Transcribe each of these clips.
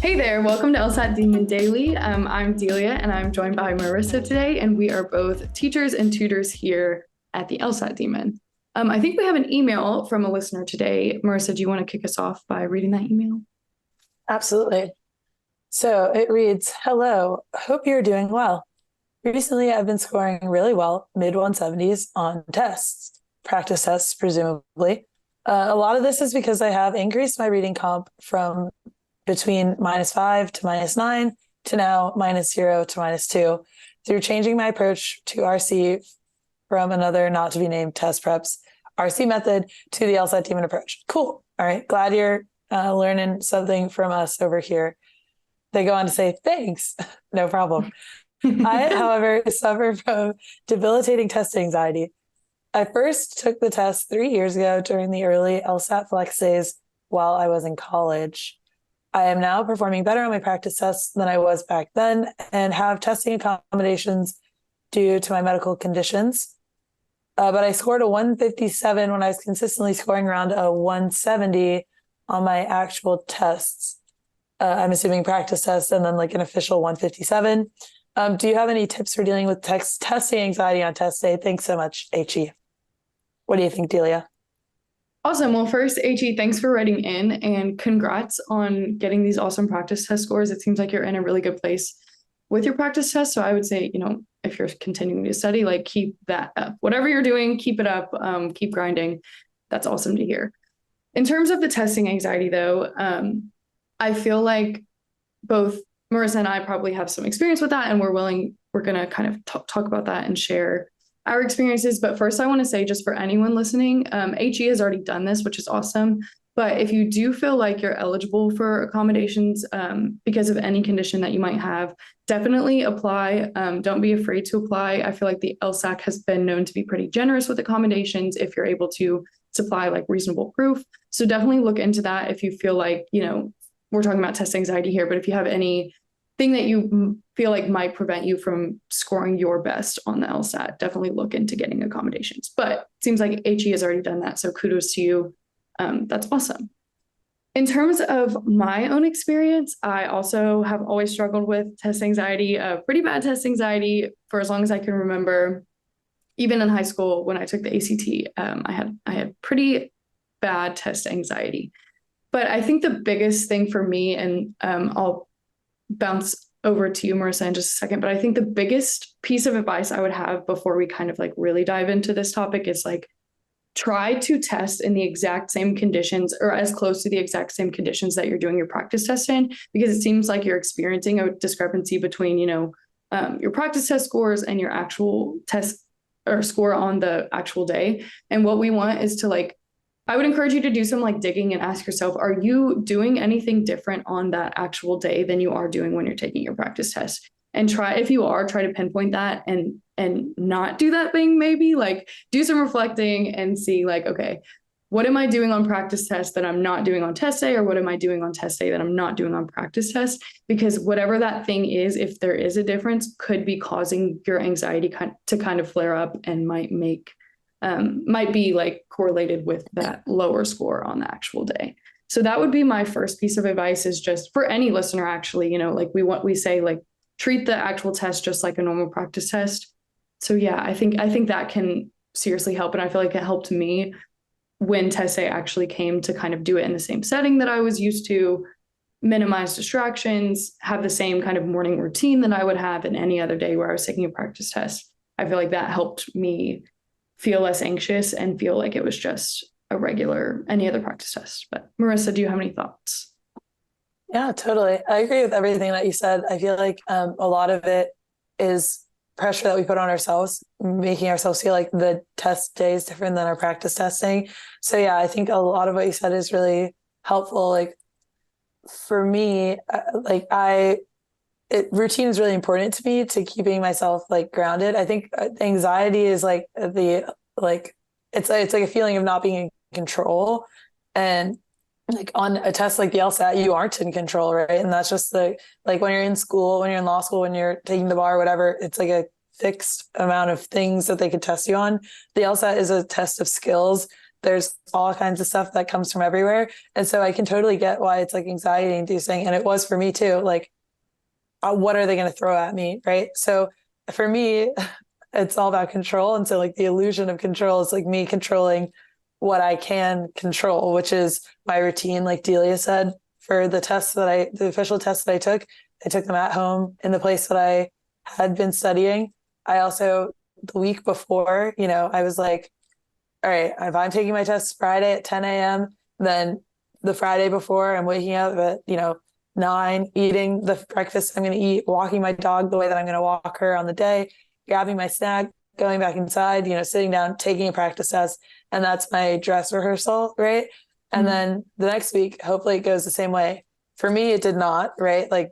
Hey there, welcome to LSAT Demon Daily. I'm Delia and I'm joined by Marissa today, and we are both teachers and tutors here at the LSAT Demon. I think we have an email from a listener today. Marissa, do you want to kick us off by reading that email? Absolutely. So it reads, "Hello, hope you're doing well. Recently, I've been scoring really well, mid 170s on tests, practice tests, presumably. A lot of this is because I have increased my reading comp from between -5 to -9 to now -0 to -2 through changing my approach to RC from another not to be named test preps RC method to the LSAT Demon approach." Cool. All right. Glad you're learning something from us over here. They go on to say, "Thanks." No problem. I, however, suffer from debilitating test anxiety. I first took the test 3 years ago during the early LSAT flex days while I was in college. I am now performing better on my practice tests than I was back then and have testing accommodations due to my medical conditions. But I scored a 157 when I was consistently scoring around a 170 on my actual tests. I'm assuming practice tests and then like an official 157. Do you have any tips for dealing with testing anxiety on test day? Thanks so much, HE. What do you think, Delia? Awesome. Well, first, HE, thanks for writing in and congrats on getting these awesome practice test scores. It seems like you're in a really good place with your practice test. So I would say, if you're continuing to study, like keep that up. Whatever you're doing, keep it up, keep grinding. That's awesome to hear. In terms of the testing anxiety, though, I feel like both Marissa and I probably have some experience with that, and we're going to kind of talk about that and share our experiences. But first, I want to say, just for anyone listening, HE has already done this, which is awesome. But if you do feel like you're eligible for accommodations because of any condition that you might have, definitely apply. Don't be afraid to apply. I feel like the LSAC has been known to be pretty generous with accommodations if you're able to supply like reasonable proof. So definitely look into that if you feel like, we're talking about test anxiety here, but if you have anything that you feel like might prevent you from scoring your best on the LSAT, definitely look into getting accommodations. But it seems like HE has already done that, so kudos to you. That's awesome. In terms of my own experience, I also have always struggled with test anxiety, pretty bad test anxiety for as long as I can remember. Even in high school, when I took the ACT, I had pretty bad test anxiety. But I think the biggest thing for me, and I'll bounce over to you, Marissa, in just a second, but I think the biggest piece of advice I would have before we kind of like really dive into this topic is like, try to test in the exact same conditions or as close to the exact same conditions that you're doing your practice test in, because it seems like you're experiencing a discrepancy between, your practice test scores and your actual test or score on the actual day. And what we want is to I would encourage you to do some like digging and ask yourself, are you doing anything different on that actual day than you are doing when you're taking your practice test? And if you are, try to pinpoint that and not do that thing, maybe like do some reflecting and see like, okay, what am I doing on practice test that I'm not doing on test day? Or what am I doing on test day that I'm not doing on practice test? Because whatever that thing is, if there is a difference, could be causing your anxiety to kind of flare up and might be like correlated with that lower score on the actual day. So that would be my first piece of advice, is just for any listener, actually, like we say, like, treat the actual test just like a normal practice test. So yeah, I think that can seriously help. And I feel like it helped me when test day actually came to kind of do it in the same setting that I was used to, minimize distractions, have the same kind of morning routine that I would have in any other day where I was taking a practice test. I feel like that helped me feel less anxious and feel like it was just a regular, any other practice test. But Marissa, do you have any thoughts? Yeah, totally. I agree with everything that you said. I feel like a lot of it is pressure that we put on ourselves, making ourselves feel like the test day is different than our practice testing. So yeah, I think a lot of what you said is really helpful. Like for me, routine is really important to me to keeping myself like grounded. I think anxiety is like it's like a feeling of not being in control, and like on a test like the LSAT, you aren't in control, right? And that's just like when you're in school, when you're in law school, when you're taking the bar, whatever, it's like a fixed amount of things that they could test you on. The LSAT is a test of skills there's all kinds of stuff that comes from everywhere. And so I can totally get why it's like anxiety inducing. And it was for me too. Like, what are they going to throw at me? Right. So for me, it's all about control. And so like the illusion of control is like me controlling what I can control, which is my routine. Like Delia said, for the the official tests that I took them at home in the place that I had been studying. I also, the week before, I was like, all right, if I'm taking my test Friday at 10 a.m., then the Friday before I'm waking up at, 9, eating the breakfast I'm going to eat, walking my dog the way that I'm going to walk her on the day, grabbing my snack, going back inside, sitting down, taking a practice test. And that's my dress rehearsal, right? And then the next week, hopefully it goes the same way. For me, it did not, right? Like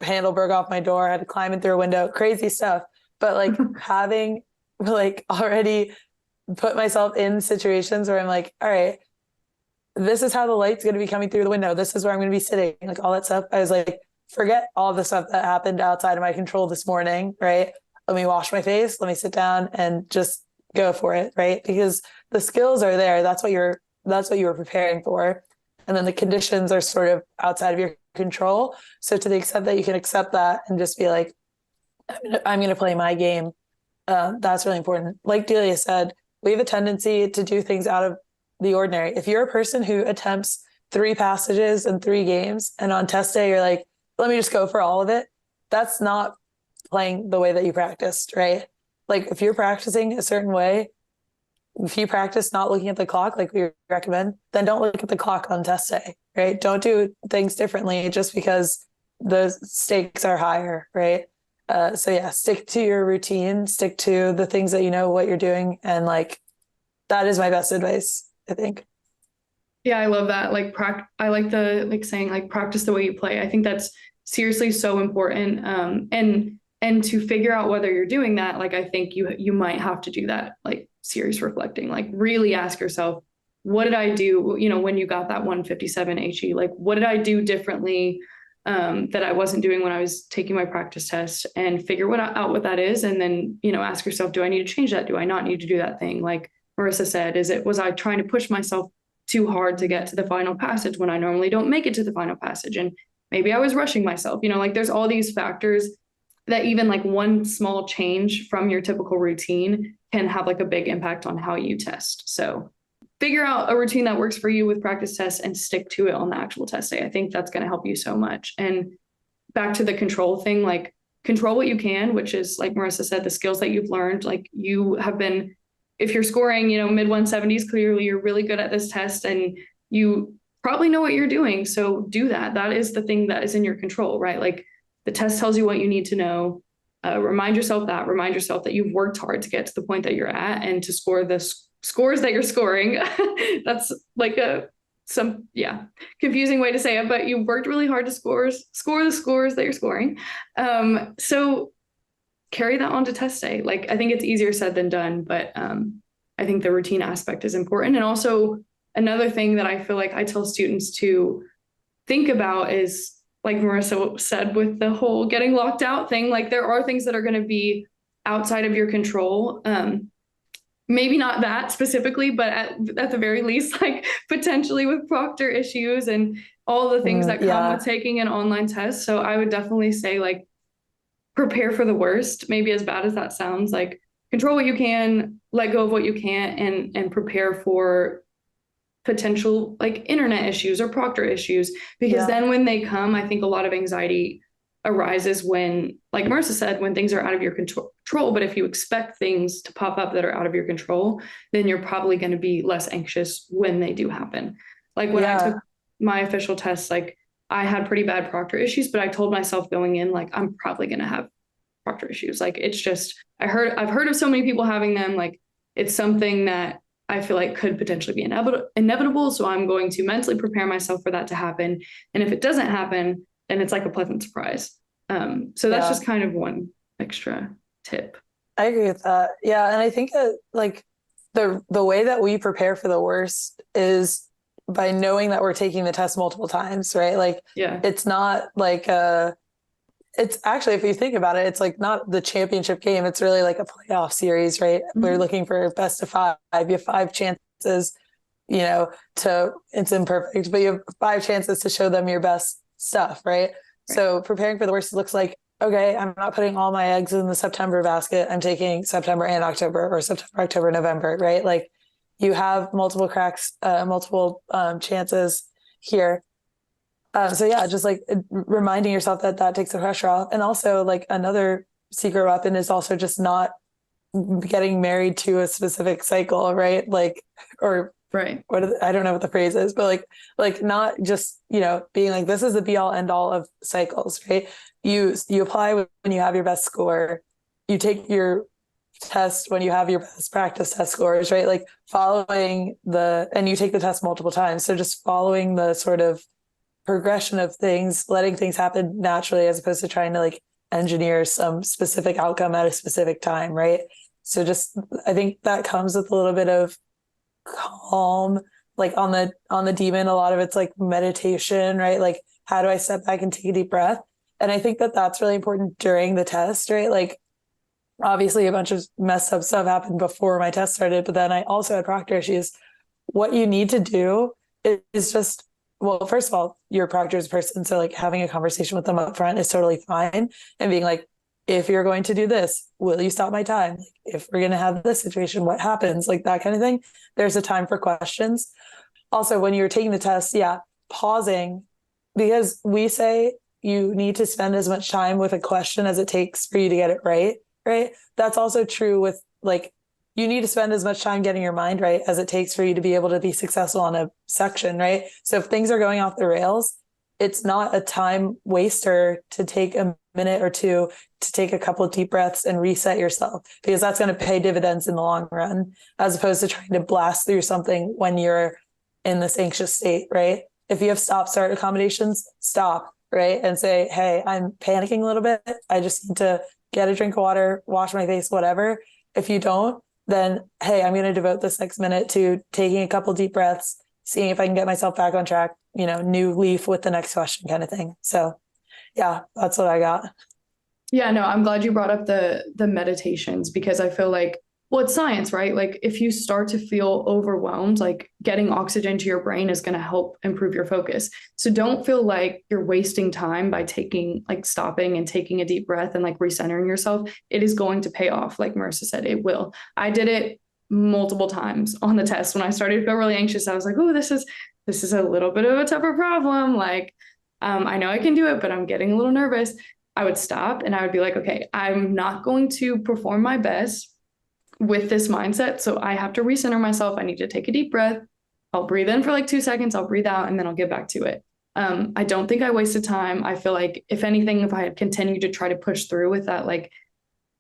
handle broke off my door, I had to climb in through a window, crazy stuff. But like having like already put myself in situations where I'm like, all right, this is how the light's going to be coming through the window. This is where I'm going to be sitting, like all that stuff. I was like, forget all the stuff that happened outside of my control this morning, right? Let me wash my face. Let me sit down and just go for it, right? Because the skills are there. That's what you were preparing for. And then the conditions are sort of outside of your control. So to the extent that you can accept that and just be like, I'm going to play my game, that's really important. Like Delia said, we have a tendency to do things out of the ordinary. If you're a person who attempts 3 passages and 3 games, and on test day, you're like, let me just go for all of it, that's not playing the way that you practiced, right? Like if you're practicing a certain way, if you practice not looking at the clock like we recommend, then don't look at the clock on test day, right? Don't do things differently just because the stakes are higher, right? So yeah, stick to your routine, stick to the things that you know what you're doing. And like, that is my best advice, I think. Yeah, I love that. Like, I like the saying like practice the way you play. I think that's seriously so important. And to figure out whether you're doing that, like I think you might have to do that, like serious reflecting, like really ask yourself, what did I do? When you got that 157 HE, like what did I do differently that I wasn't doing when I was taking my practice test, and figure out what that is, and then ask yourself, do I need to change that? Do I not need to do that thing? Like Marissa said, was I trying to push myself too hard to get to the final passage when I normally don't make it to the final passage? And maybe I was rushing myself, like there's all these factors that even like one small change from your typical routine can have like a big impact on how you test. So figure out a routine that works for you with practice tests and stick to it on the actual test day. I think that's going to help you so much. And back to the control thing, like control what you can, which is like Marissa said, the skills that you've learned. Like you have been, if you're scoring, mid 170s, clearly you're really good at this test and you probably know what you're doing. So do that. That is the thing that is in your control, right? Like the test tells you what you need to know. Remind yourself that you've worked hard to get to the point that you're at and to score the scores that you're scoring. That's like confusing way to say it, but you've worked really hard to score the scores that you're scoring. So carry that on to test day. Like, I think it's easier said than done, but I think the routine aspect is important. And also another thing that I feel like I tell students to think about is, like Marissa said, with the whole getting locked out thing, like there are things that are going to be outside of your control. Maybe not that specifically, but at the very least, like potentially with proctor issues and all the things that come with taking an online test. So I would definitely say like prepare for the worst, maybe as bad as that sounds. Like control what you can, let go of what you can't, and prepare for potential like internet issues or proctor issues, because then when they come, I think a lot of anxiety arises when, like Marissa said, when things are out of your control. But if you expect things to pop up that are out of your control, then you're probably going to be less anxious when they do happen. Like when I took my official test, like I had pretty bad proctor issues, but I told myself going in, like, I'm probably going to have proctor issues. Like, it's just, I've heard of so many people having them. Like, it's something that I feel like could potentially be inevitable. So I'm going to mentally prepare myself for that to happen. And if it doesn't happen, then it's like a pleasant surprise. So that's just kind of one extra tip. I agree with that. Yeah. And I think that like the way that we prepare for the worst is by knowing that we're taking the test multiple times, right? Like, it's not like it's actually, if you think about it, it's like not the championship game. It's really like a playoff series, right? We're looking for best of 5. You have 5 chances chances, it's imperfect, but you have 5 chances to show them your best stuff, right? So preparing for the worst looks like, okay, I'm not putting all my eggs in the September basket. I'm taking September and October, or September, October, November, right? Like you have multiple cracks, multiple chances here. So yeah, just like reminding yourself that takes the pressure off. And also like another secret weapon is also just not getting married to a specific cycle, right? Like, or Right. I don't know what the phrase is, but like not just, being like, this is the be all end all of cycles, right? You apply when you have your best score, you take your test when you have your best practice test scores, right? Like and you take the test multiple times. So just following the sort of progression of things, letting things happen naturally, as opposed to trying to like engineer some specific outcome at a specific time, right? So just, I think that comes with a little bit of calm, like on the demon, a lot of it's like meditation, right? Like, how do I step back and take a deep breath? And I think that that's really important during the test, right? Like, obviously a bunch of messed up stuff happened before my test started, but then I also had proctor issues. What you need to do is just, well, first of all, you're a proctor's person, so like having a conversation with them up front is totally fine, and being like, if you're going to do this, will you stop my time? Like, if we're going to have this situation, what happens? Like that kind of thing. There's a time for questions. Also, when you're taking the test, yeah, pausing, because we say you need to spend as much time with a question as it takes for you to get it right. Right. That's also true with like, you need to spend as much time getting your mind right as it takes for you to be able to be successful on a section. Right. So if things are going off the rails, it's not a time waster to take a minute or two to take a couple of deep breaths and reset yourself, because that's going to pay dividends in the long run, as opposed to trying to blast through something when you're in this anxious state, right? If you have stop start accommodations, stop, right? And say, hey, I'm panicking a little bit. I just need to get a drink of water, wash my face, whatever. If you don't, then, hey, I'm going to devote this next minute to taking a couple deep breaths, seeing if I can get myself back on track, new leaf with the next question kind of thing. So yeah, that's what I got. Yeah, no, I'm glad you brought up the meditations, because I feel like, well, it's science, right? Like if you start to feel overwhelmed, like getting oxygen to your brain is going to help improve your focus. So don't feel like you're wasting time by stopping and taking a deep breath and like recentering yourself. It is going to pay off. Like Marissa said, it will. I did it multiple times on the test. When I started to feel really anxious, I was like, oh, this is a little bit of a tougher problem. Like, I know I can do it, but I'm getting a little nervous. I would stop and I would be like, okay, I'm not going to perform my best with this mindset. So I have to recenter myself. I need to take a deep breath. I'll breathe in for like 2 seconds. I'll breathe out and then I'll get back to it. I don't think I wasted time. I feel like if anything, if I had continued to try to push through with that, like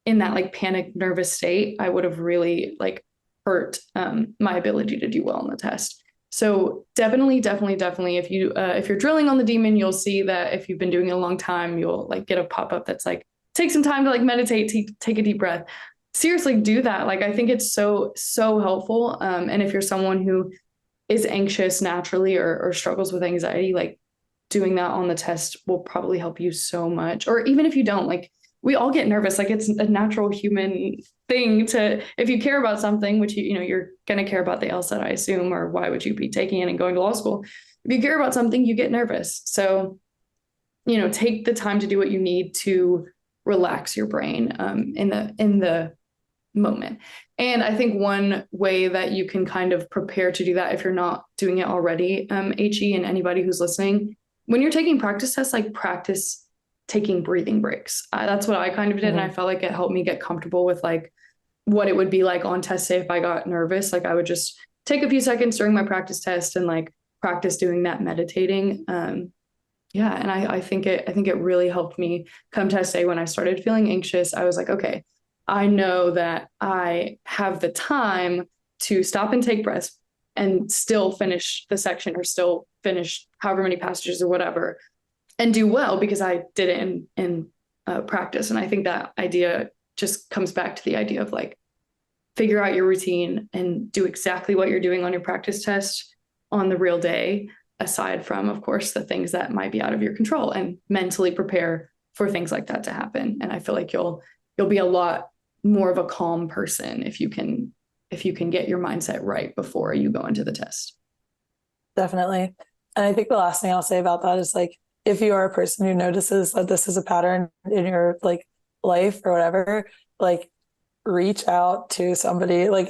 in that like panic, nervous state, I would have really like hurt my ability to do well on the test. So definitely, if you're drilling on the demon, you'll see that if you've been doing it a long time, you'll like get a pop-up that's like, take some time to like meditate, take a deep breath. Seriously, do that. Like, I think it's so helpful. And if you're someone who is anxious naturally or struggles with anxiety, like doing that on the test will probably help you so much. Or even if you don't, like, we all get nervous. Like, it's a natural human thing to, if you care about something, which you're going to care about the LSAT, I assume, or why would you be taking it and going to law school? If you care about something, you get nervous. So, take the time to do what you need to relax your brain in the moment. And I think one way that you can kind of prepare to do that, if you're not doing it already, HE and anybody who's listening, when you're taking practice tests, like practice taking breathing breaks. That's what I kind of did. Mm-hmm. And I felt like it helped me get comfortable with like what it would be like on test day if I got nervous. Like I would just take a few seconds during my practice test and like practice doing that meditating. Yeah. And I think it really helped me come test day. When I started feeling anxious, I was like, okay, I know that I have the time to stop and take breaths and still finish the section or still finish however many passages or whatever and do well because I did it in practice. And I think that idea just comes back to the idea of like, figure out your routine and do exactly what you're doing on your practice test on the real day, aside from, of course, the things that might be out of your control, and mentally prepare for things like that to happen. And I feel like you'll be a lot more of a calm person if you can if you can get your mindset right before you go into the test. Definitely. And I think the last thing I'll say about that is like, if you are a person who notices that this is a pattern in your like life or whatever, like reach out to somebody. Like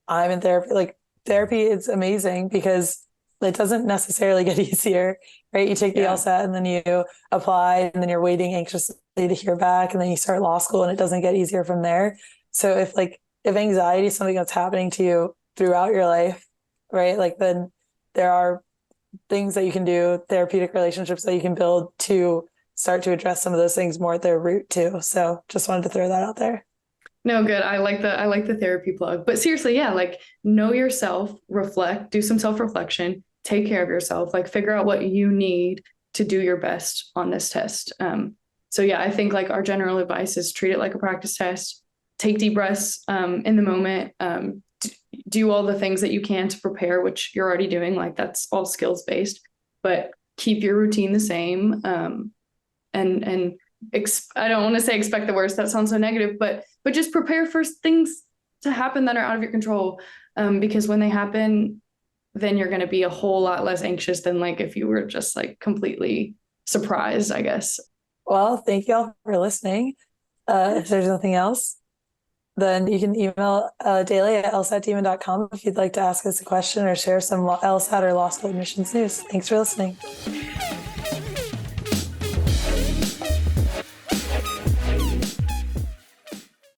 I'm in therapy. Like therapy is amazing because it doesn't necessarily get easier, right? You take the Yeah. LSAT and then you apply and then you're waiting anxiously to hear back and then you start law school and it doesn't get easier from there. So if anxiety is something that's happening to you throughout your life, right? Like then there are things that you can do, therapeutic relationships that you can build to start to address some of those things more at their root too. So just wanted to throw that out there. No, good. I like the therapy plug. But seriously, yeah, like know yourself, reflect, do some self-reflection, take care of yourself, like figure out what you need to do your best on this test. So yeah, I think like our general advice is treat it like a practice test, take deep breaths in the moment, do all the things that you can to prepare, which you're already doing, like that's all skills based, but keep your routine the same. And I don't want to say expect the worst. That sounds so negative, but just prepare for things to happen that are out of your control. Because when they happen, then you're going to be a whole lot less anxious than like if you were just like completely surprised, I guess. Well, thank you all for listening. If there's nothing else, then you can email Delia at lsatdemon.com if you'd like to ask us a question or share some LSAT or law school admissions news. Thanks for listening.